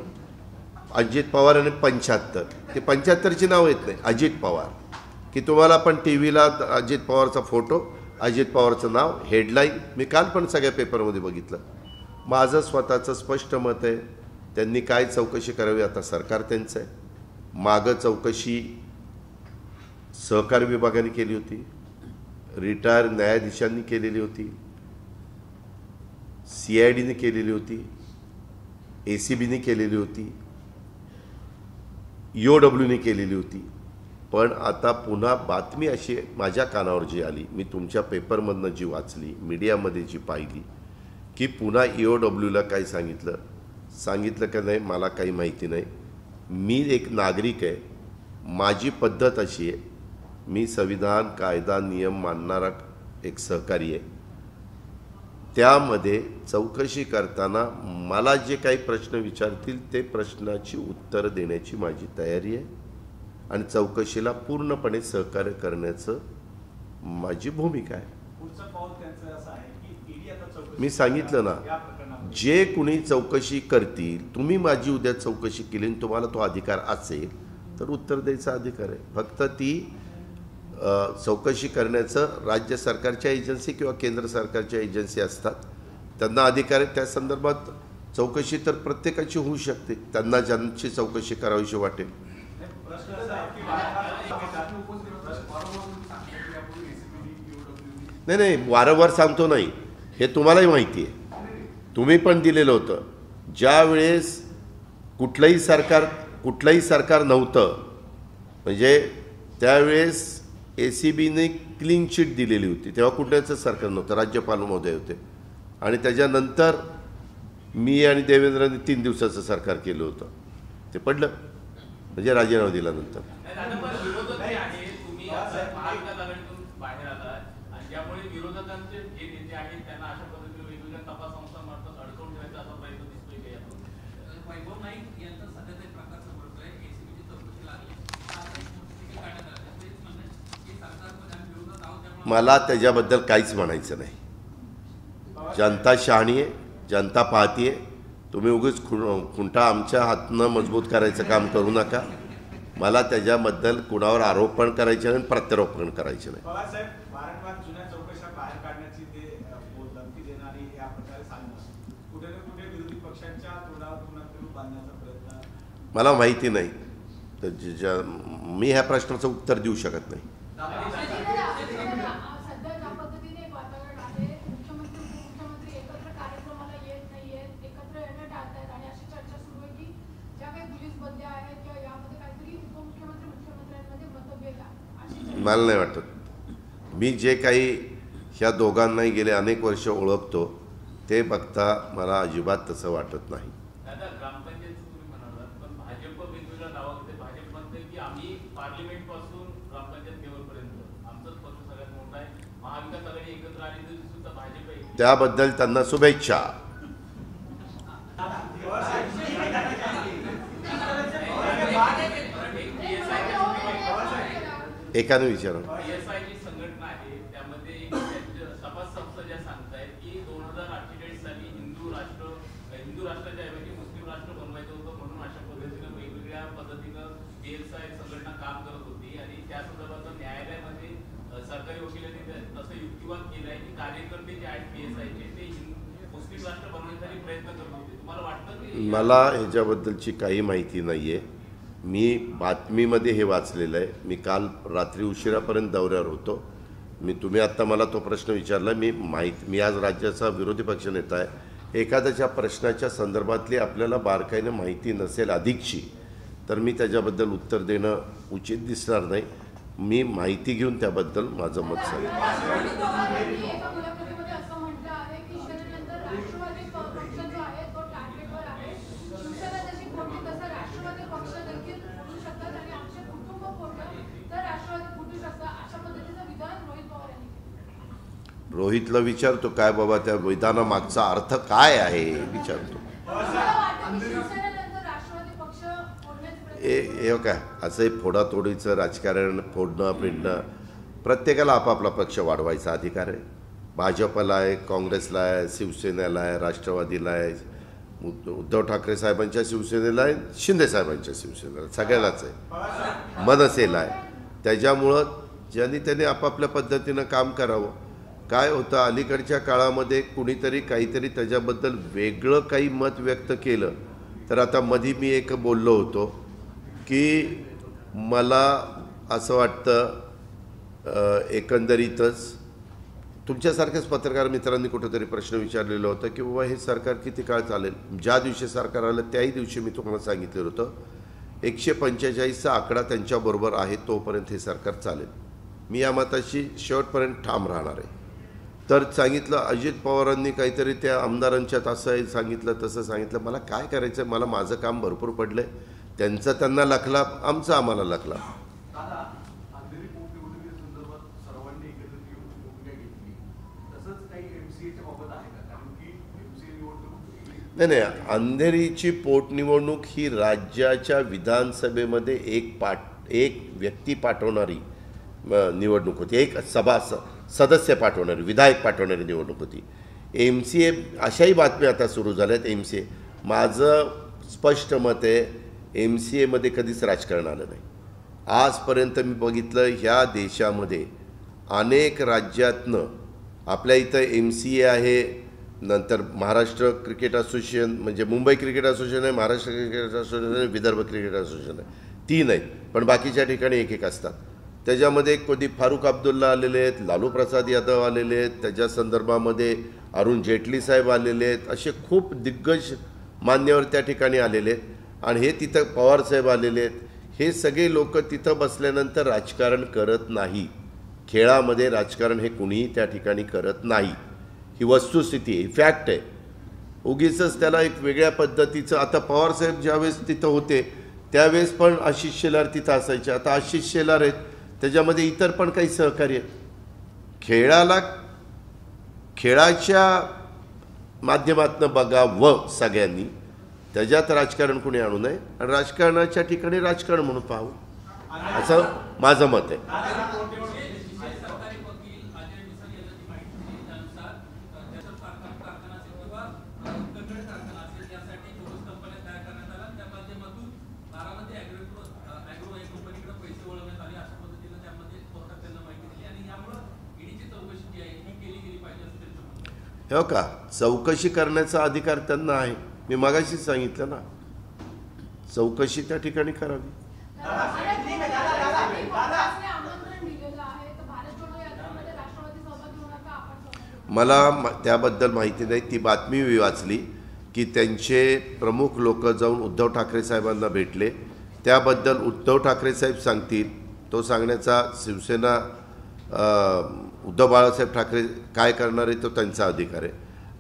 अजित पवार आणि 75 ते 75ची नाव येत नाही. अजित पवार की तुम्हाला पण टी व्हीला अजित पवारचा फोटो, अजित पवारचं नाव, हेडलाईन. मी काल पण सगळ्या पेपरमध्ये बघितलं. माझं स्वतःचं स्पष्ट मत आहे, त्यांनी काय चौकशी करावी आता सरकार त्यांचं आहे. मागं चौकशी सहकार विभागाने केली होती, रिटायर न्यायाधीशांनी केलेली होती, CIDने केलेली होती, ACBने केलेली होती, EOWने केलेली होती. पण आता पुन्हा बातमी अशी माझ्या कानावर जी आली, मी तुमच्या पेपरमधनं जी वाचली, मीडियामध्ये जी पाहिली, की पुन्हा EOWला काय सांगितलं का नाही मला काही माहिती नाही. मी एक नागरिक आहे, माझी पद्धत अशी आहे, मी संविधान कायदा नियम मानणारा एक सहकारी आहे. त्यामध्ये चौकशी करताना मला जे काही प्रश्न विचारतील ते प्रश्नाची उत्तरं देण्याची माझी तयारी आहे आणि चौकशीला पूर्णपणे सहकार्य करण्याचं माझी भूमिका आहे. मी सांगितलं ना, जे कुणी चौकशी करतील, तुम्ही माझी उद्या चौकशी केली आणि तुम्हाला तो अधिकार असेल तर उत्तर द्यायचा अधिकार आहे. फक्त ती चौकशी करण्याचं राज्य सरकारच्या एजन्सी किंवा केंद्र सरकारच्या एजन्सी असतात, त्यांना अधिकार आहे. त्या संदर्भात चौकशी तर प्रत्येकाची होऊ शकते, त्यांना ज्यांची चौकशी करावीशी वाटेल. नाही, वारंवार सांगतो नाही, हे तुम्हालाही माहिती आहे, तुम्ही पण दिलेलं होतं. ज्या वेळेस कुठलंही सरकार नव्हतं, म्हणजे त्यावेळेस ACBने क्लीन चिट दिलेली होती, तेव्हा कुठल्याचं सरकार नव्हतं, राज्यपाल महोदय होते. आणि त्याच्यानंतर मी आणि देवेंद्रने 3 दिवसाचं सरकार केलं होतं, ते पडलं, म्हणजे राजीनामा दिल्यानंतर. मला त्याच्याबद्दल काहीच म्हणायचं नाही. जनता शहाणी आहे, जनता पाहती आहे. तुम्ही उगीच खुंटा आमच्या हातनं मजबूत करायचं काम करू नका. मला त्याच्याबद्दल कुणावर आरोप पण करायचे नाही, प्रत्यारोप पण करायचे नाही. मला माहिती नाही, तर मी ह्या प्रश्नाचं उत्तर देऊ शकत नाही. मला नाही वाटत. मी जे काही ह्या दोघांनाही गेले अनेक वर्ष ओळखतो ते बघता मला अजिबात तसं वाटत नाही. त्याबद्दल त्यांना शुभेच्छा. एकाने विचारा. संघटना आहे, त्यामध्ये तपास संस्था ज्या सांगतायत की 2048 साली हिंदू राष्ट्राच्या ऐवजी मुस्लिम राष्ट्र बनवायचं होतं, म्हणून अशा पद्धतीनं वेगवेगळ्या पद्धतीनं PSI संघटना काम करत होती. आणि त्या संदर्भात न्यायालयामध्ये सरकारी वकिलांनी तसं युक्तिवाद केलाय की कार्यकर्ते जे आहेत PSIचे ते मुस्लिम राष्ट्र बनवण्यासाठी प्रयत्न करत होते. तुम्हाला वाटतं की? मला ह्याच्याबद्दलची काही माहिती नाही आहे. मी बातमीमध्ये हे वाचलेलं आहे. मी काल रात्री उशिरापर्यंत दौऱ्यावर होतो. तुम्ही आत्ता मला तो प्रश्न विचारला. मी आज राज्याचा विरोधी पक्षनेता आहे. एखाद्याच्या प्रश्नाच्या संदर्भातली आपल्याला बारकाईनं माहिती नसेल अधिकची, तर मी त्याच्याबद्दल उत्तर देणं उचित दिसणार नाही. मी माहिती घेऊन त्याबद्दल माझं मत सांगेन. रोहितला विचारतो काय बाबा त्या विधानामागचा अर्थ काय आहे विचारतो. हे काय असं फोडातोडीचं राजकारण, फोडणं पिडणं, प्रत्येकाला आपापला पक्ष वाढवायचा अधिकार आहे. भाजपला आहे, काँग्रेसला आहे, शिवसेनेला आहे, राष्ट्रवादीला आहे, उद्धव ठाकरे साहेबांच्या शिवसेनेला आहे, शिंदे साहेबांच्या शिवसेनेला, सगळ्यालाच आहे, मनसेला आहे. त्याच्यामुळं ज्यांनी त्यांनी आपापल्या पद्धतीनं काम करावं. काय होतं, अलीकडच्या काळामध्ये कुणीतरी काहीतरी त्याच्याबद्दल वेगळं काही मत व्यक्त केलं तर आता मधी मी एक बोललो होतो की मला असं वाटतं एकंदरीतच तुमच्यासारख्याच पत्रकार मित्रांनी कुठेतरी प्रश्न विचारलेला होता की बाबा हे सरकार किती काळ चालेल. ज्या दिवशी सरकार आलं त्याही दिवशी मी तुम्हाला सांगितलेलं होतं 145चा आकडा त्यांच्याबरोबर आहे तोपर्यंत हे सरकार चालेल. मी या मताशी शेवटपर्यंत ठाम राहणार आहे. तर सांगितलं अजित पवारांनी काहीतरी त्या आमदारांच्यात असं सांगितलं तसं सांगितलं. मला काय करायचं, मला माझं काम भरपूर पडलंय. त्यांचा त्यांना लखला, आमचा आम्हाला लखला. नाही, अंधेरीची पोटनिवडणूक ही राज्याच्या विधानसभेमध्ये एक व्यक्ती पाठवणारी निवडणूक होती, एक सदस्य पाठवणारी, विधायक पाठवणारी निवडणूक होती. MCA अशाही बातम्या आता सुरू झाल्यात. MCA, माझं स्पष्ट मत आहे, MCAमध्ये कधीच राजकारण आलं नाही. आजपर्यंत मी बघितलं ह्या देशामध्ये अनेक राज्यातनं, आपल्या इथं MCA आहे, नंतर महाराष्ट्र क्रिकेट असोसिएशन म्हणजे मुंबई क्रिकेट असोसिएशन आहे, महाराष्ट्र क्रिकेट असोसिएशन आहे, विदर्भ क्रिकेट असोसिएशन आहे, 3 आहेत. पण बाकीच्या ठिकाणी एक असतात. त्याच्यामध्ये कधी फारुख अब्दुल्ला आलेले आहेत, लालू प्रसाद यादव आलेले आहेत, त्याच्या संदर्भामध्ये अरुण जेटली साहेब आलेले आहेत, असे खूप दिग्गज मान्यवर त्या ठिकाणी आलेले आहेत. आणि हे तिथं पवारसाहेब आलेले आहेत. हे सगळे लोक तिथं बसल्यानंतर राजकारण करत नाही. खेळामध्ये राजकारण हे कुणीही त्या ठिकाणी करत नाही. ही वस्तुस्थिती आहे, फॅक्ट आहे. उगीचच त्याला एक वेगळ्या पद्धतीचं, आता पवारसाहेब ज्यावेळेस तिथं होते त्यावेळेस पण आशिष शेलार तिथं असायचे. आता आशिष शेलार आहेत, त्याच्यामध्ये इतर पण काही सहकारी आहेत. खेळाच्या माध्यमातून बघावं सगळ्यांनी, त्याच्यात राजकारण कोणी आणू नये आणि राजकारणाच्या ठिकाणी राजकारण म्हणून पाहावं, असं माझं मत आहे. हो का, चौकशी करण्याचा अधिकार त्यांना आहे. मी मगाशीच सांगितलं ना, चौकशी त्या ठिकाणी करावी. मला त्याबद्दल माहिती नाही. ती बातमी मी वाचली की त्यांचे प्रमुख लोक जाऊन उद्धव ठाकरे साहेबांना भेटले. त्याबद्दल उद्धव ठाकरे साहेब सांगतील, तो सांगण्याचा शिवसेना उद्धव बाळासाहेब ठाकरे काय करणार आहे तो त्यांचा अधिकार आहे.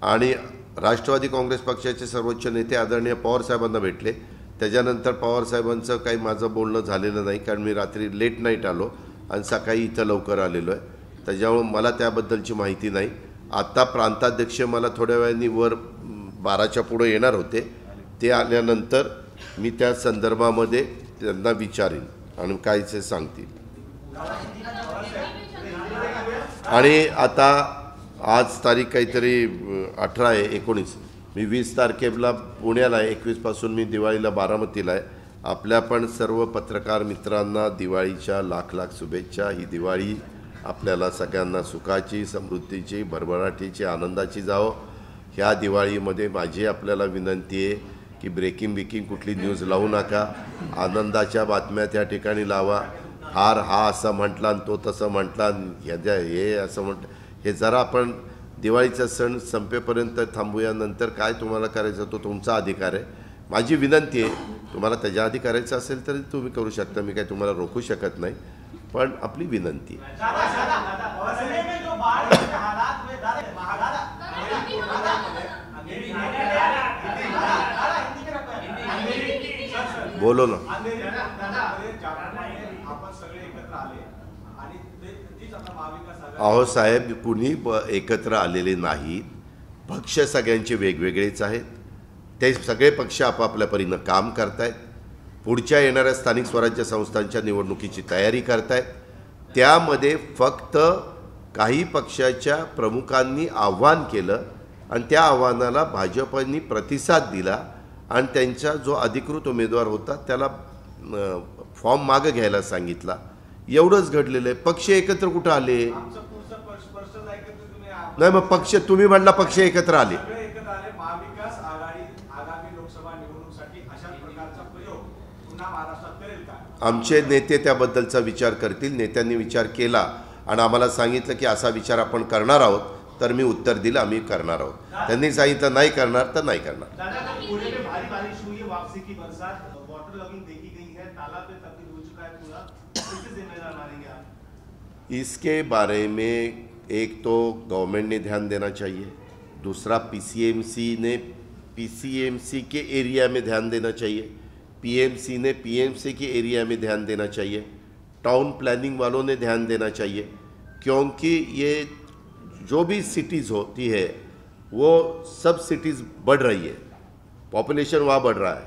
आणि राष्ट्रवादी काँग्रेस पक्षाचे सर्वोच्च नेते आदरणीय पवारसाहेबांना भेटले. त्याच्यानंतर पवारसाहेबांचं काही माझं बोलणं झालेलं नाही, कारण मी रात्री लेट नाईट आलो आणि सकाळी इथं लवकर आलेलो आहे. त्याच्यामुळं मला त्याबद्दलची माहिती नाही. आता प्रांताध्यक्ष मला थोड्या वेळाने वर 12च्या पुढे येणार होते. ते आल्यानंतर मी त्या संदर्भामध्ये त्यांना विचारीन आणि काय ते सांगतील. आणि आता आज तारीख काहीतरी 18 आहे, 19. मी 20 तारखेला पुण्याला आहे, 21पासून मी दिवाळीला बारामतीला आहे. आपल्या पण सर्व पत्रकार मित्रांना दिवाळीच्या लाख लाख शुभेच्छा. ही दिवाळी आपल्याला सगळ्यांना सुखाची, समृद्धीची, भरभराटीची, आनंदाची जावं. ह्या दिवाळीमध्ये माझी आपल्याला विनंती आहे की ब्रेकिंग कुठली न्यूज लावू नका. आनंदाच्या बातम्या त्या ठिकाणी लावा. हा असं म्हटला आणि तो तसं म्हटला, हे असं म्हटलं, हे जरा आपण दिवाळीचा सण संपेपर्यंत थांबूया. नंतर काय तुम्हाला करायचं तो तुमचा अधिकार आहे. माझी विनंती आहे, तुम्हाला त्याच्या आधी करायचं असेल तरी तुम्ही करू शकता, मी काही तुम्हाला रोखू शकत नाही, पण आपली विनंती. बोलो ना. अहो साहेब, कुणी एकत्र आलेले नाहीत. पक्ष सगळ्यांचे वेगवेगळेच आहेत. ते सगळे पक्ष आपापल्या परीनं काम करतायत. पुढच्या येणाऱ्या स्थानिक स्वराज्य संस्थांच्या निवडणुकीची तयारी करतायत. त्यामध्ये फक्त काही पक्षाच्या प्रमुखांनी आव्हान केलं आणि त्या आव्हानाला भाजपनी प्रतिसाद दिला आणि त्यांचा जो अधिकृत उमेदवार होता त्याला फॉर्म मागे घ्यायला सांगितला. एवढंच घडलेलं आहे. पक्ष एकत्र कुठं आले नाही. मग पक्ष तुम्ही म्हणला पक्ष एकत्र आले. आमचे नेते त्याबद्दलचा विचार करतील. नेत्यांनी विचार केला आणि आम्हाला सांगितलं की असा विचार आपण करणार आहोत, तर मी उत्तर दिलं आम्ही करणार आहोत. त्यांनी सांगितलं नाही करणार तर नाही करणार. इसके बारे में एक तो गवर्नमेंट ने ध्यान देना चाहिए, दूसरा पीसीएमसी के एरिया में ध्यान देना चाहिए, पीएमसी ने पीएमसी के एरिया में ध्यान देना चाहिए, टाउन प्लानिंग वालों ने ध्यान देना चाहिए, क्योंकि ये जो भी सिटीज़ होती है वो सब सिटीज़ बढ़ रही है, पॉपुलेशन वहाँ बढ़ रहा है,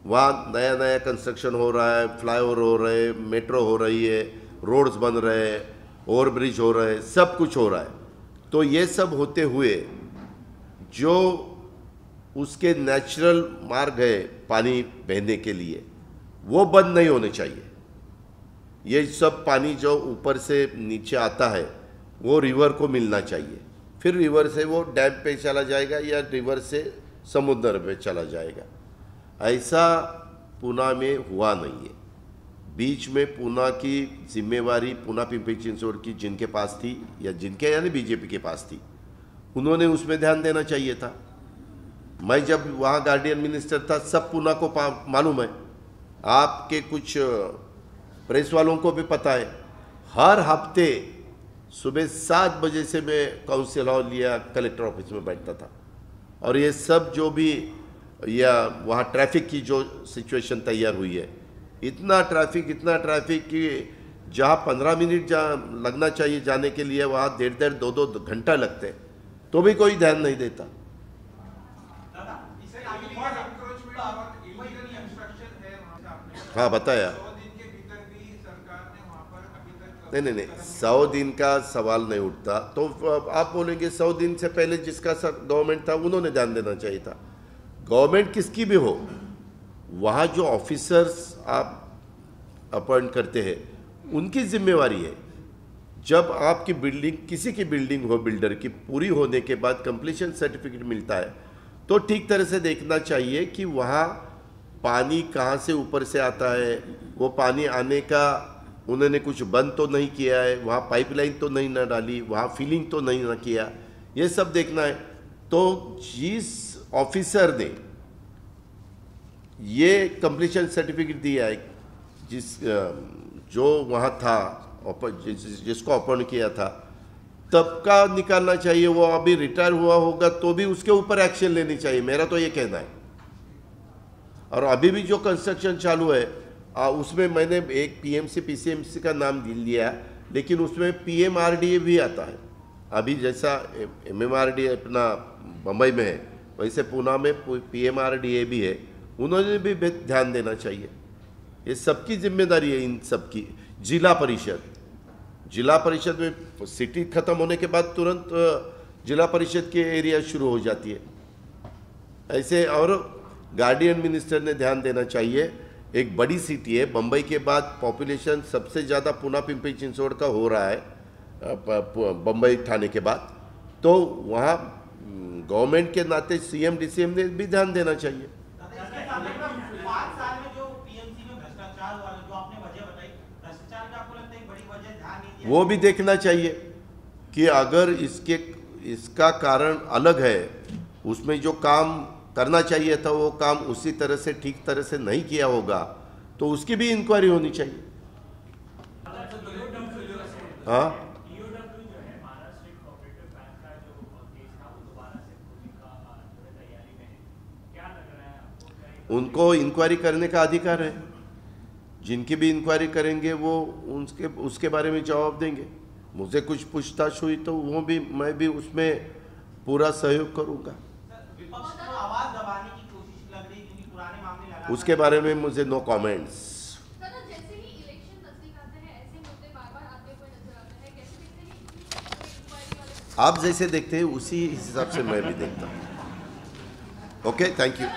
वहाँ नया नया कंस्ट्रक्शन हो रहा है, फ्लाईओवर हो रहे हैं, मेट्रो हो रही है, रोड्स बन रहे हैं, ओवर ब्रिज हो रहे हैं, सब कुछ हो रहा है. तो ये सब होते हुए जो उसके नेचुरल मार्ग है पानी बहने के लिए वो बंद नहीं होने चाहिए. ये सब पानी जो ऊपर से नीचे आता है वो रिवर को मिलना चाहिए, फिर रिवर से वो डैम पे चला जाएगा या रिवर से समुद्र पे चला जाएगा. ऐसा पूना में हुआ नहीं है. बीच में पूना की जिम्मेवारी पूना पिंपरी चिंचवड़ की जिनके पास थी या जिनके यानी बीजेपी के पास थी, उन्होंने उसमें ध्यान देना चाहिए था. मैं जब वहाँ गार्डियन मिनिस्टर था सब पूना को मालूम है, आपके कुछ प्रेस वालों को भी पता है. हर हफ्ते सुबह 7 बजे से मैं काउंसिल हॉल या कलेक्टर ऑफिस में बैठता था और ये सब जो भी या वहाँ ट्रैफिक की जो सिचुएशन तैयार हुई है, इतना ट्रैफिक कि जहाँ 15 मिनट जहाँ लगना चाहिए जाने के लिए वहाँ 1.5-2 घंटा लगते हैं, तो भी कोई ध्यान नहीं देता. हाँ बताया. नहीं 100 दिन का सवाल नहीं उठता. तो आप बोलेंगे 100 दिन से पहले जिसका गवर्नमेंट था उन्होंने ध्यान देना चाहिए था. गवर्नमेंट किसकी भी हो, वहाँ जो ऑफिसर्स आप अपॉइंट करते हैं उनकी जिम्मेवारी है. जब आपकी बिल्डिंग किसी की बिल्डिंग हो बिल्डर की पूरी होने के बाद कंप्लीशन सर्टिफिकेट मिलता है तो ठीक तरह से देखना चाहिए कि वहाँ पानी कहाँ से ऊपर से आता है, वो पानी आने का उन्होंने कुछ बंद तो नहीं किया है, वहाँ पाइपलाइन तो नहीं ना डाली, वहाँ फिलिंग तो नहीं ना किया, ये सब देखना है. तो जिस ऑफिसर ने ये कंप्लीशन सर्टिफिकेट दिया है, जो वहाँ था जिसको अपॉइंट किया था तब का निकालना चाहिए. वो अभी रिटायर हुआ होगा तो भी उसके ऊपर एक्शन लेनी चाहिए, मेरा तो ये कहना है. और अभी भी जो कंस्ट्रक्शन चालू है उसमें मैंने एक पीएमसी पीसीएमसी का नाम लिया, लेकिन उसमें पीएमआरडीए भी आता है. अभी जैसा एमएमआरडीए अपना बम्बई में है वैसे पूना में पीएमआरडीए भी है, उन्होंने भी ध्यान देना चाहिए. ये सबकी जिम्मेदारी है. इन सबकी जिला परिषद में सिटी खत्म होने के बाद तुरंत जिला परिषद के एरिया शुरू हो जाती है ऐसे. और गार्डियन मिनिस्टर ने ध्यान देना चाहिए. एक बड़ी सिटी है, बम्बई के बाद पॉपुलेशन सबसे ज़्यादा पूना पिंपरी चिंचवड़ का हो रहा है बम्बई ठाणे के बाद, तो वहाँ गवर्नमेंट के नाते सीएम डीसीएम ने भी ध्यान देना चाहिए. वो भी देखना चाहिए कि अगर इसका कारण अलग है, उसमें जो काम करना चाहिए था वो काम उसी तरह से ठीक तरह से नहीं किया होगा तो उसकी भी इंक्वायरी होनी चाहिए. हाँ उनको इंक्वायरी करने का अधिकार है. जिनकी भी इंक्वायरी करेंगे वो उसके बारे में जवाब देंगे. मुझे कुछ पूछताछ हुई तो वो भी मैं भी उसमें पूरा सहयोग करूंगा. विपक्ष को आवाज दबाने की कोशिश लग रही, क्योंकि पुराने मामले उसके बारे में मुझे नो कमेंट्स। जैसे ही इलेक्शन नजदीक आते हैं ऐसे मुद्दे बार-बार आते हुए नजर आते हैं, कैसे देखते हैं कि इंक्वायरी वाले आप जैसे देखते हैं उसी हिसाब से मैं भी देखता हूँ। Okay, thank you.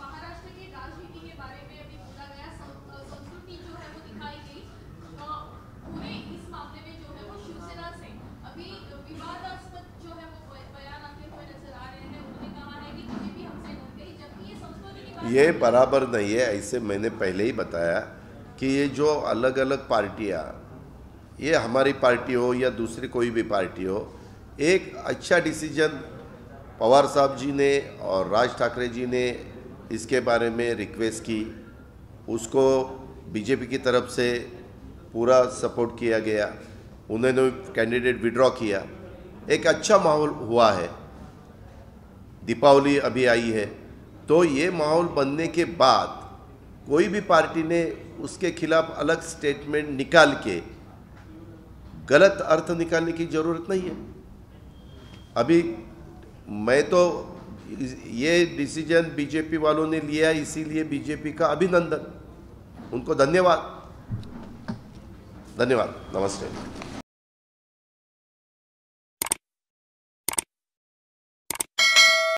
महाराष्ट्र की राजनीति के बारे में अभी बोला गया, संस्कृति जो है वो दिखाई गई। पूरे इस मामले में जो है वो शिवसेना से अभी विवादास्पद जो है वो बयान आते हुए नजर आ रहे हैं। उन्होंने कहा है कि बीजेपी हमसे लड़ गई, जबकि ये संस्कृति की बात ये बराबर नहीं है। ऐसे मैंने पहले ही बताया कि ये जो अलग अलग पार्टियाँ, ये हमारी पार्टी हो या दूसरी कोई भी पार्टी हो, एक अच्छा डिसीजन पवार साहब जी ने और राज ठाकरे जी ने इसके बारे में रिक्वेस्ट की, उसको बीजेपी की तरफ से पूरा सपोर्ट किया गया, उन्होंने कैंडिडेट विड्रॉ किया, एक अच्छा माहौल हुआ है। दीपावली अभी आई है, तो ये माहौल बनने के बाद कोई भी पार्टी ने उसके खिलाफ अलग स्टेटमेंट निकाल के गलत अर्थ निकालने की ज़रूरत नहीं है। अभी मैं तो ये डिसीजन बीजेपी वालों ने लिया, इसीलिए बीजेपी का अभिनंदन, उनको धन्यवाद। नमस्ते।